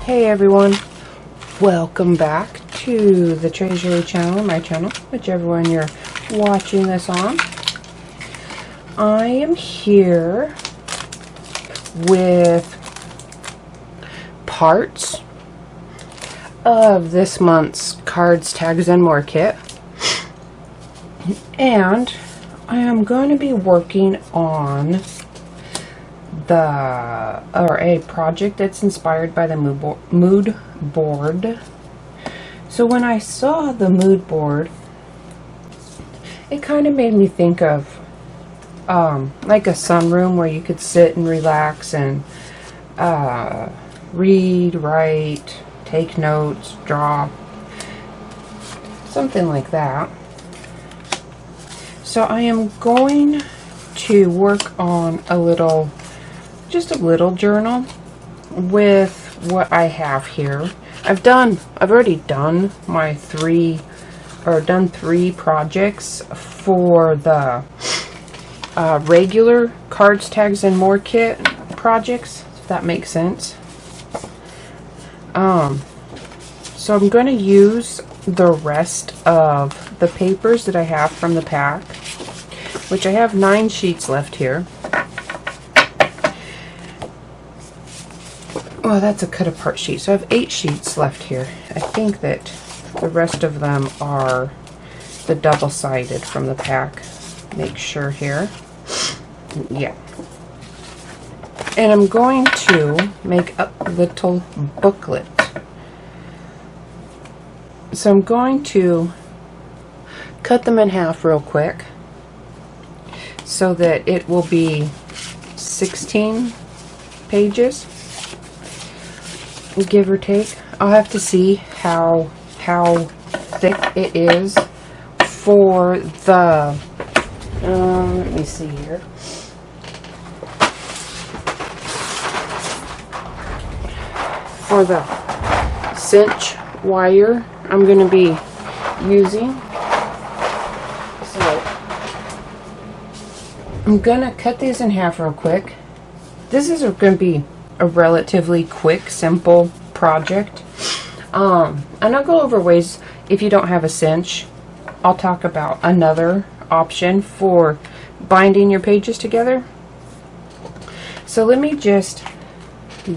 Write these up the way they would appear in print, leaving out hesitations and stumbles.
Hey everyone, welcome back to the Tres Jolie channel, my channel, whichever one you're watching this on. I am here with parts of this month's Cards, Tags, and More kit, and I am going to be working on a project that's inspired by the mood board. So when I saw the mood board, it kind of made me think of like a sunroom where you could sit and relax and read, write, take notes, draw, something like that. So I am going to work on just a little journal with what I have here. I've already done my three projects for the regular Cards, Tags, and More kit projects, if that makes sense. So I'm going to use the rest of the papers that I have from the pack, which I have 9 sheets left here. Oh, that's a cut apart sheet. So I have 8 sheets left here. I think that the rest of them are the double-sided from the pack. Make sure here. Yeah. And I'm going to make a little booklet. So I'm going to cut them in half real quick so that it will be 16 pages. Give or take. I'll have to see how thick it is for the let me see here. For the cinch wire I'm going to be using. So I'm going to cut these in half real quick. This is going to be a relatively quick, simple project. And I'll go over ways if you don't have a cinch. I'll talk about another option for binding your pages together. So let me just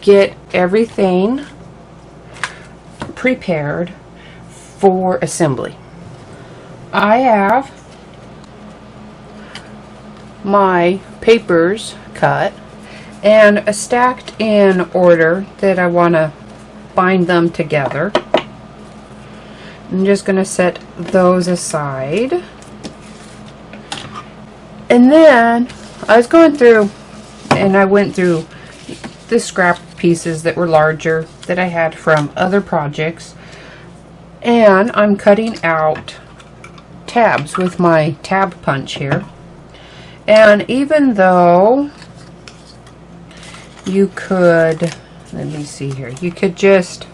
get everything prepared for assembly. I have my papers cut and stacked in order that I want to bind them together. I'm just going to set those aside. And then I was going through and I went through the scrap pieces that were larger that I had from other projects, and I'm cutting out tabs with my tab punch here. And even though you could, let me see here, you could just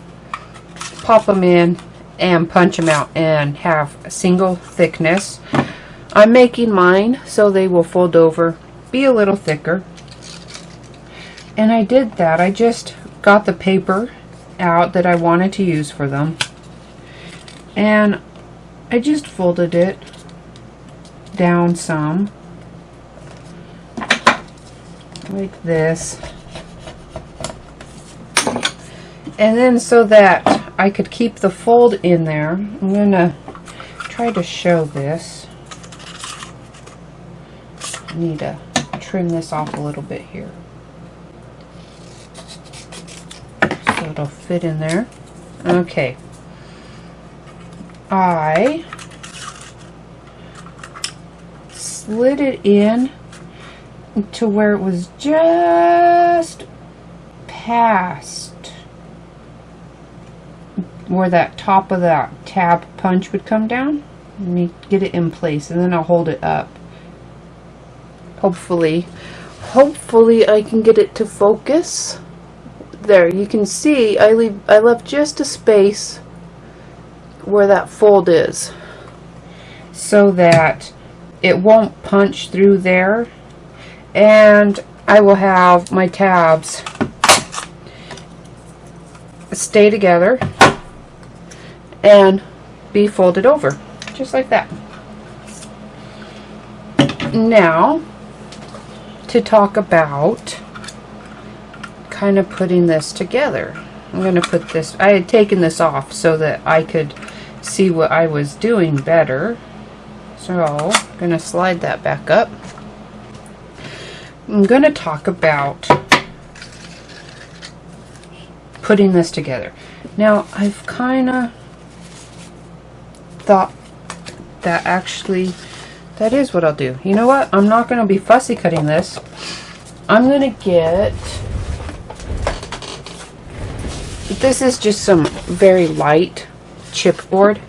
pop them in and punch them out and have a single thickness. I'm making mine so they will fold over, be a little thicker. And I did that. I just got the paper out that I wanted to use for them, and I just folded it down some like this. And then so that I could keep the fold in there, I'm going to try to show this. I need to trim this off a little bit here so it'll fit in there. Okay. I slid it in to where it was just past where that top of that tab punch would come down. Let me get it in place and then I'll hold it up. Hopefully I can get it to focus. There, you can see I left just a space where that fold is so that it won't punch through there, and I will have my tabs stay together and be folded over, just like that. Now, to talk about kind of putting this together. I'm going to put this, I had taken this off so that I could see what I was doing better. So, I'm going to slide that back up. I'm going to talk about putting this together. Now, I've kind of thought that actually that is what I'll do. You know what? I'm not going to be fussy cutting this. I'm going to get, this is just some very light chipboard,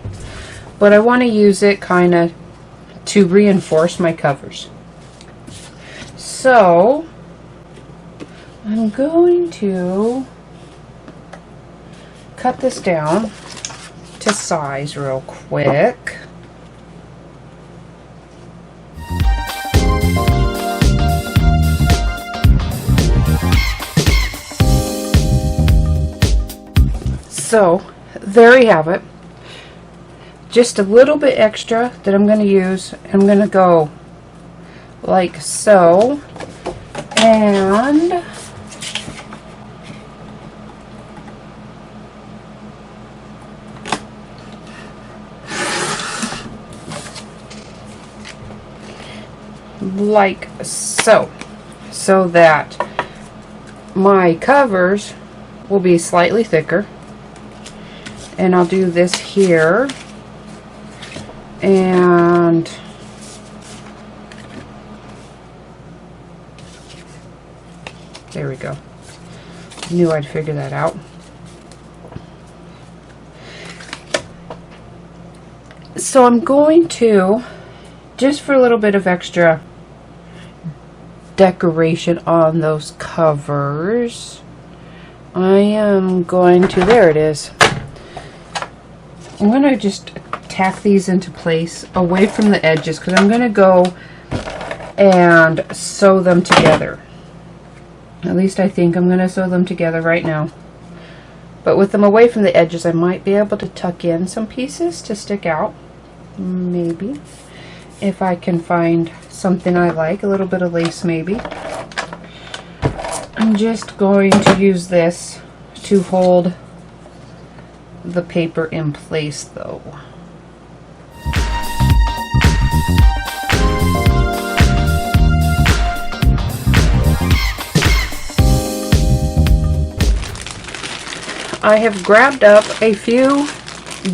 but I want to use it kind of to reinforce my covers. So I'm going to cut this down to size real quick. So there you have it. Just a little bit extra that I'm going to use. I'm going to go like so, and like so, so that my covers will be slightly thicker. And I'll do this here, and there we go. Knew I'd figure that out. So I'm going to, just for a little bit of extra decoration on those covers, I am going to, there it is. I'm going to just tack these into place away from the edges, because I'm going to go and sew them together. At least I think I'm going to sew them together right now. But with them away from the edges, I might be able to tuck in some pieces to stick out. Maybe. If I can find something I like, a little bit of lace maybe. I'm just going to use this to hold the paper in place though. I have grabbed up a few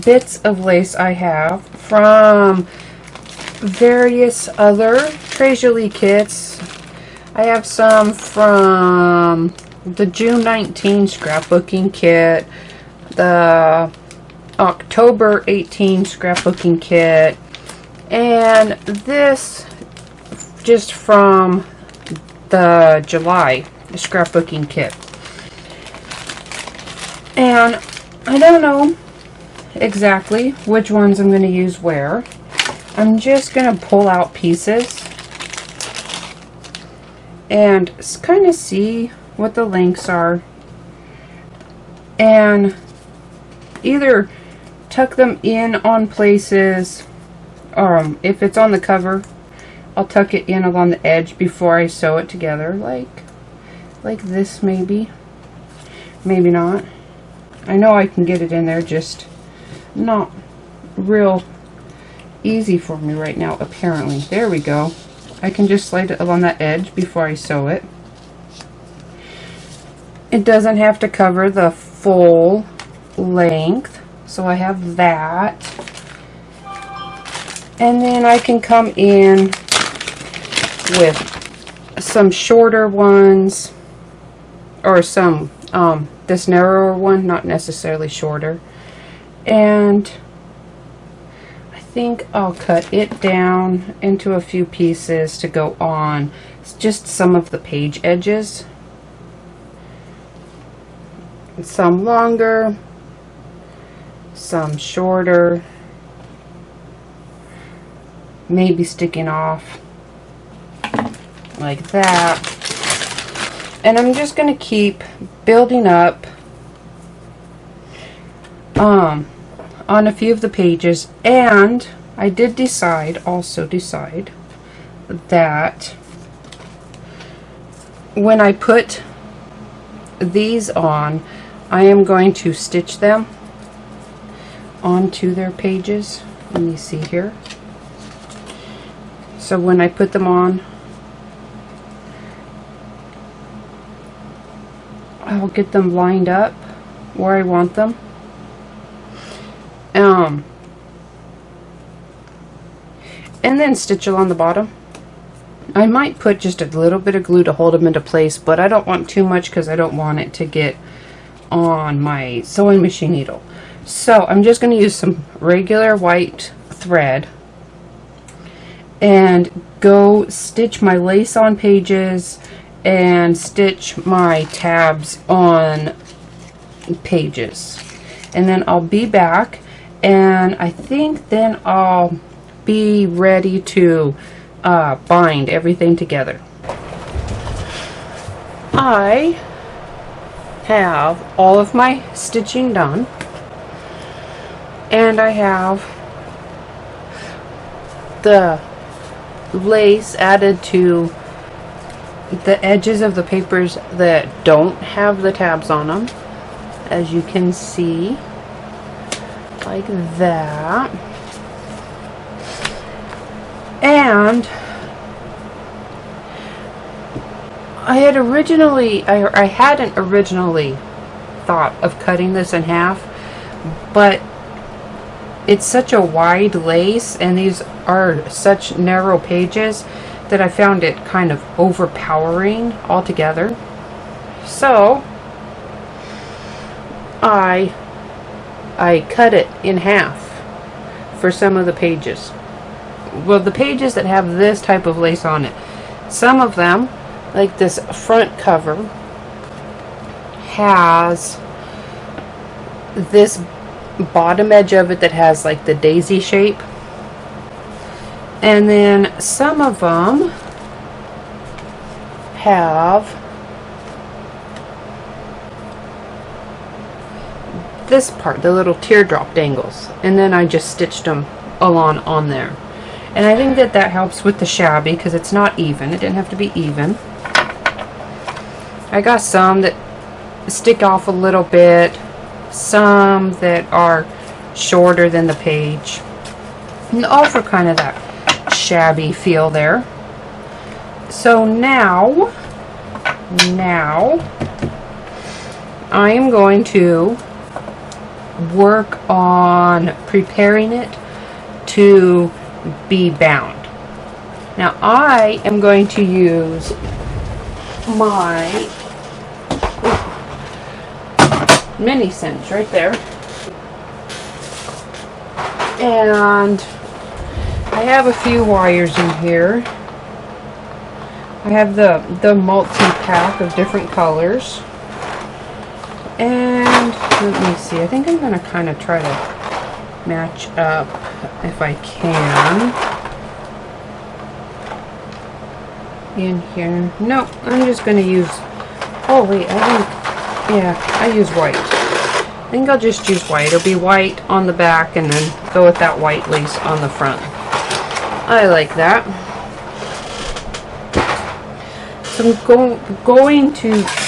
bits of lace I have from various other Tres Jolie kits. I have some from the June 19 scrapbooking kit, the October 18 scrapbooking kit, and this just from the July scrapbooking kit. And I don't know exactly which ones I'm going to use where. I'm just going to pull out pieces and kind of see what the lengths are, and either tuck them in on places, or if it's on the cover, I'll tuck it in along the edge before I sew it together, like this maybe. Maybe not. I know I can get it in there, just not real easy for me right now, apparently. There we go. I can just slide it along that edge before I sew it. It doesn't have to cover the full length, so I have that. And then I can come in with some shorter ones, or some this narrower one, not necessarily shorter, and I think I'll cut it down into a few pieces to go on just some of the page edges. Some longer, some shorter, maybe sticking off like that. And I'm just going to keep building up on a few of the pages, and I did also decide that when I put these on, I am going to stitch them onto their pages. Let me see here. So when I put them on, I'll get them lined up where I want them. And then stitch along the bottom. I might put just a little bit of glue to hold them into place, but I don't want too much because I don't want it to get on my sewing machine needle. So I'm just going to use some regular white thread and go stitch my lace on pages and stitch my tabs on pages. And then I'll be back, and I think then I'll be ready to bind everything together. I have all of my stitching done, and I have the lace added to the edges of the papers that don't have the tabs on them, as you can see, like that. And I hadn't originally thought of cutting this in half, but it's such a wide lace and these are such narrow pages that I found it kind of overpowering altogether. So I cut it in half for some of the pages. Well, the pages that have this type of lace on it, some of them, like this front cover, has this bottom edge of it that has like the daisy shape, and then some of them have this part, the little teardrop dangles, and then I just stitched them along on there. And I think that that helps with the shabby because it's not even. It didn't have to be even. I got some that stick off a little bit, some that are shorter than the page, and all for kind of that shabby feel there. So now I am going to work on preparing it to be bound. Now I am going to use my Mini Cinch right there, and I have a few wires in here. I have the multi-pack of different colors, and let me see, I think I'm going to kind of try to match up if I can in here. Nope, I'm just going to use, oh wait, I use white. I think I'll just use white. It'll be white on the back and then go with that white lace on the front. I like that. So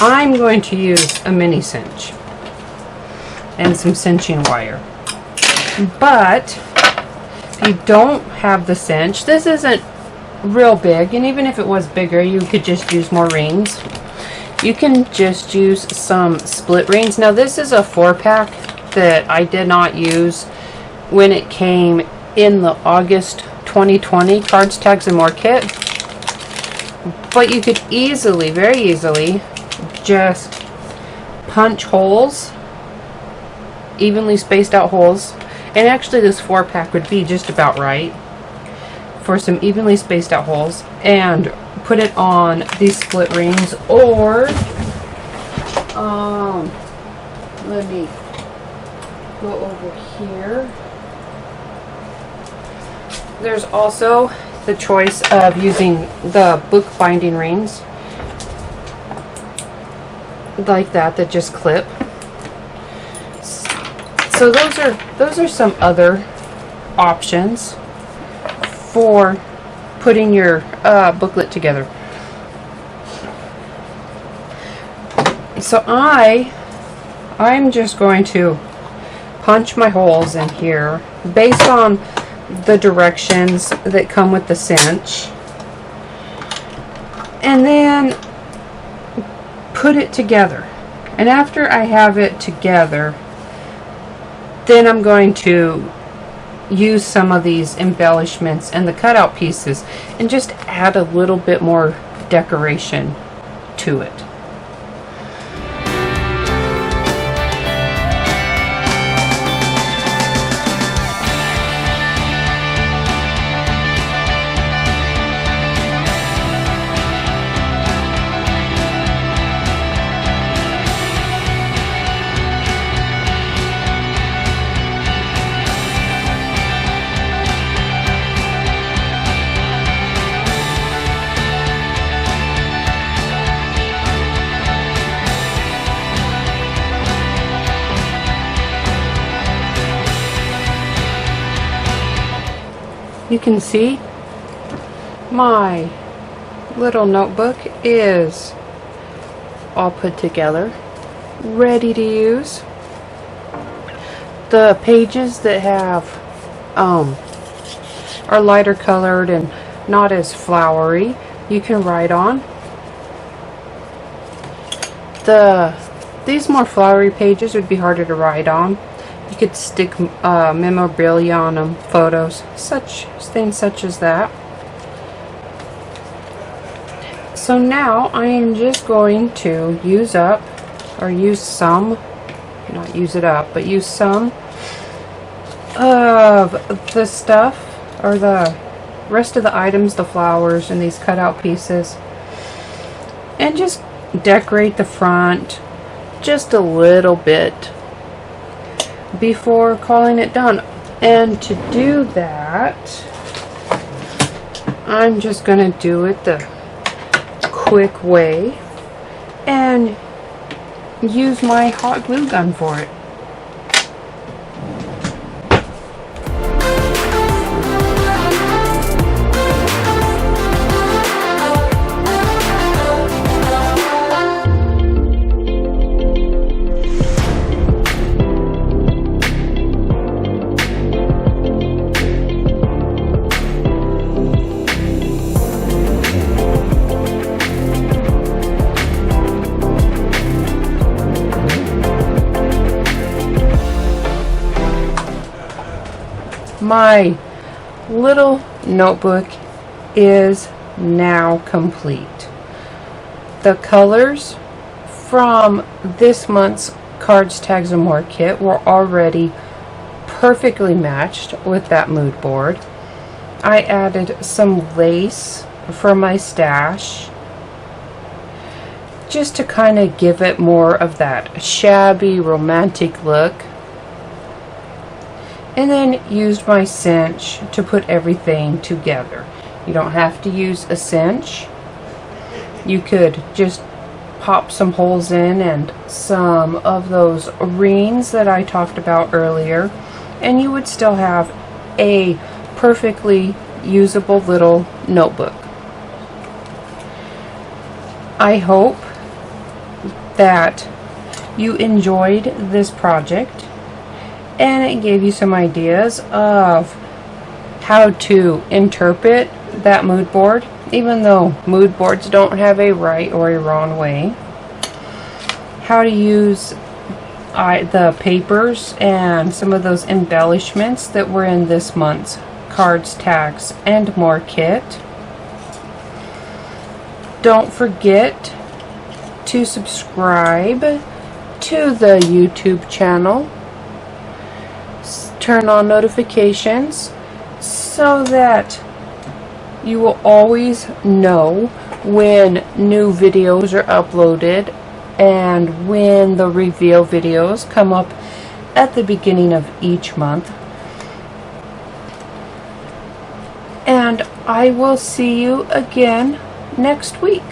I'm going to use a Mini Cinch and some cinching wire. But if you don't have the cinch, this isn't real big, and even if it was bigger, you could just use more rings. You can just use some split rings. Now this is a 4-pack that I did not use when it came in the August 2020 Cards, Tags, and More kit. But you could easily, very easily, just punch holes, evenly spaced out holes. And actually this 4-pack would be just about right for some evenly spaced out holes, and put it on these split rings. Or let me go over here. There's also the choice of using the book binding rings like that just clip. So those are some other options for putting your booklet together. So I'm just going to punch my holes in here based on the directions that come with the cinch, and then put it together. And after I have it together, then I'm going to use some of these embellishments and the cutout pieces and just add a little bit more decoration to it. You can see my little notebook is all put together, ready to use. The pages that have are lighter colored and not as flowery, you can write on. These more flowery pages would be harder to write on. You could stick memorabilia on them, photos, things such as that. So now I am just going to use some of the stuff, or the rest of the items, the flowers and these cutout pieces, and just decorate the front just a little bit before calling it done. And to do that, I'm just going to do it the quick way and use my hot glue gun for it. My little notebook is now complete. The colors from this month's Cards, Tags, and More kit were already perfectly matched with that mood board. I added some lace for my stash just to kind of give it more of that shabby, romantic look. And then used my cinch to put everything together. You don't have to use a cinch. You could just pop some holes in and some of those rings that I talked about earlier, and you would still have a perfectly usable little notebook. I hope that you enjoyed this project, and it gave you some ideas of how to interpret that mood board, even though mood boards don't have a right or a wrong way. How to use the papers and some of those embellishments that were in this month's Cards, Tags, and More kit. Don't forget to subscribe to the YouTube channel. Turn on notifications so that you will always know when new videos are uploaded and when the reveal videos come up at the beginning of each month. And I will see you again next week.